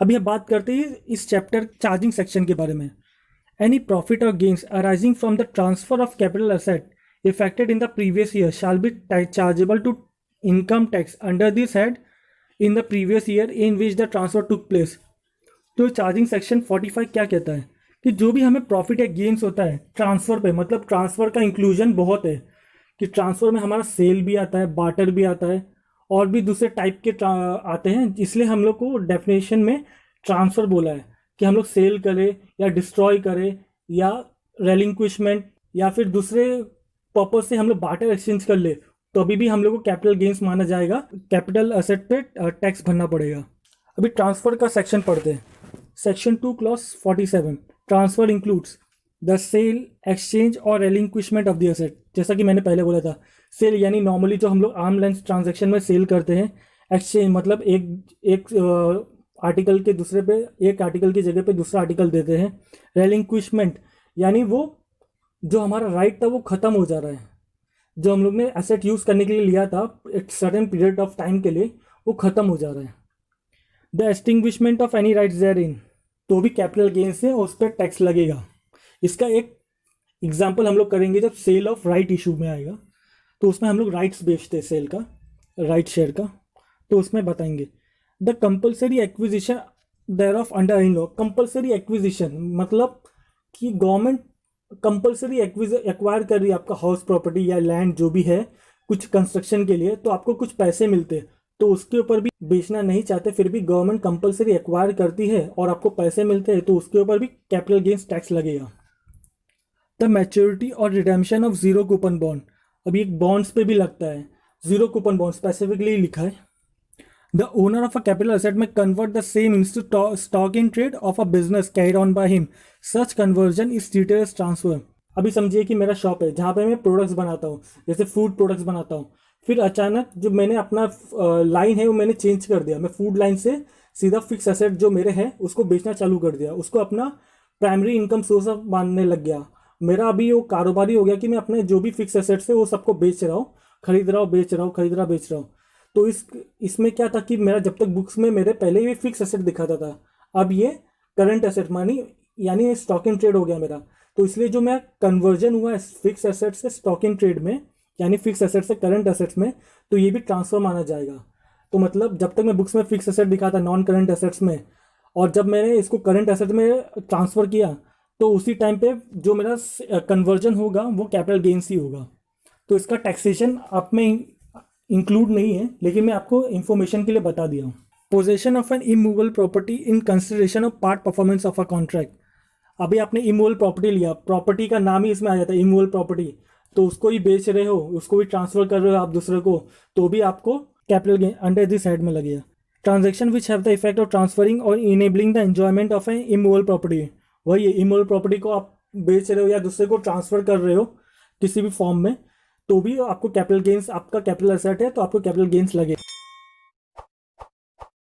अभी हम बात करते हैं इस चैप्टर चार्जिंग सेक्शन के बारे में। एनी प्रॉफिट और gains arising from the transfer of capital asset effected in the previous year shall be chargeable to income tax under this head in the previous year in which the transfer took place. तो charging section 45 क्या कहता है कि जो भी हमें profit या gains होता है ट्रांसफ़र पे, मतलब ट्रांसफ़र का इंक्लूजन बहुत है कि ट्रांसफ़र में हमारा सेल भी आता है, बार्टर भी आता है और भी दूसरे टाइप के आते हैं, इसलिए हम लोग को डेफिनेशन में ट्रांसफ़र बोला है कि हम लोग सेल करें या डिस्ट्रॉय करें या रेलिंक्विशमेंट या फिर दूसरे पर्पज से हम लोग बार्टर एक्सचेंज कर ले तो अभी भी हम लोग को कैपिटल गेन्स माना जाएगा, कैपिटल असेट पे टैक्स भरना पड़ेगा। अभी ट्रांसफ़र का सेक्शन पढ़ते हैं। Section 2 clause 47 transfer includes the sale, exchange और रेलिंक्विशमेंट ऑफ द असेट। जैसा कि मैंने पहले बोला था, सेल यानी नॉर्मली जो हम लोग आर्म लेंथ ट्रांजैक्शन में सेल करते हैं। एक्सचेंज मतलब एक आर्टिकल के दूसरे पे, एक आर्टिकल की जगह पे दूसरा आर्टिकल देते हैं। रेलिंक्विशमेंट यानी वो जो हमारा राइट था वो ख़त्म हो जा रहा है, जो हम लोग ने एसेट यूज़ करने के लिए लिया था एक सर्टेन पीरियड ऑफ टाइम के लिए, वो ख़त्म हो जा रहा है। The extinguishment of any rights therein, तो भी कैपिटल गेन्स है और उस पर टैक्स लगेगा। इसका एक एग्जाम्पल हम लोग करेंगे जब सेल ऑफ राइट इशू में आएगा, तो उसमें हम लोग राइट्स बेचते हैं, सेल का राइट शेयर का, तो उसमें बताएंगे। The compulsory acquisition thereof under in law. Compulsory acquisition मतलब कि गवर्नमेंट कंपल्सरी एक्वायर कर रही है आपका हाउस प्रॉपर्टी या लैंड जो भी है कुछ कंस्ट्रक्शन के लिए, तो आपको कुछ पैसे मिलते हैं, तो उसके ऊपर भी बेचना नहीं चाहते फिर भी गवर्नमेंट कंपल्सरी एक्वायर करती है और आपको पैसे मिलते हैं, तो उसके ऊपर भी कैपिटल गेन्स टैक्स लगेगा। द मैच्योरिटी और redemption of zero coupon bond, अभी एक बॉन्ड्स पे भी लगता है, जीरो कूपन बॉन्ड स्पेसिफिकली लिखा है। The owner of a capital asset में convert the same into stock in trade of a business carried on by him, such conversion is treated as transfer. अभी समझिए कि मेरा शॉप है जहाँ पे मैं प्रोडक्ट्स बनाता हूँ, जैसे फूड प्रोडक्ट्स बनाता हूँ, फिर अचानक जो मैंने अपना लाइन है वो मैंने चेंज कर दिया, मैं फूड लाइन से सीधा फिक्स एसेट जो मेरे हैं उसको बेचना चालू कर दिया, उसको अपना प्राइमरी इनकम सोर्स मानने लग गया। मेरा अभी वो कारोबारी हो गया कि मैं अपने जो भी फिक्स एसेट्स है वो सबको बेच रहा हूँ, खरीद रहा हूँ, बेच रहा हूँ, खरीद रहा, बेच रहा हूँ। तो इसमें क्या था कि मेरा जब तक बुक्स में मेरे पहले ये फिक्स एसेट दिखाता था, अब ये करंट एसेट मानी यानी स्टॉक इन ट्रेड हो गया मेरा। तो इसलिए जो मैं कन्वर्जन हुआ फिक्स एसेट से स्टॉक इन ट्रेड में, यानी फिक्स एसेट से करंट एसेट्स में, तो ये भी ट्रांसफर माना जाएगा। तो मतलब जब तक मैं बुक्स में फिक्स एसेट दिखाता नॉन करंट एसेट्स में, और जब मैंने इसको करंट एसेट में ट्रांसफ़र किया, तो उसी टाइम पे जो मेरा कन्वर्जन होगा वो कैपिटल गेन्स ही होगा। तो इसका टैक्सेशन आप में इंक्लूड नहीं है, लेकिन मैं आपको इन्फॉर्मेशन के लिए बता दिया हूँ। Possession of an immovable property in consideration of part performance of a contract. अभी आपने इमूवेबल प्रॉपर्टी लिया, प्रॉपर्टी का नाम ही इसमें आ जाता है इमूवेबल प्रॉपर्टी, तो उसको ही बेच रहे हो, उसको भी ट्रांसफर कर रहे हो आप दूसरे को, तो भी आपको capital gain under this head में लगेगा। Transaction which have the effect of transferring और enabling the enjoyment of an immovable property, वही है इमूवेबल प्रॉपर्टी को आप बेच रहे हो या दूसरे को ट्रांसफर कर रहे हो किसी भी फॉर्म में, तो भी आपको कैपिटल गेन्स, आपका कैपिटल एसेट है तो आपको कैपिटल गेन्स लगे।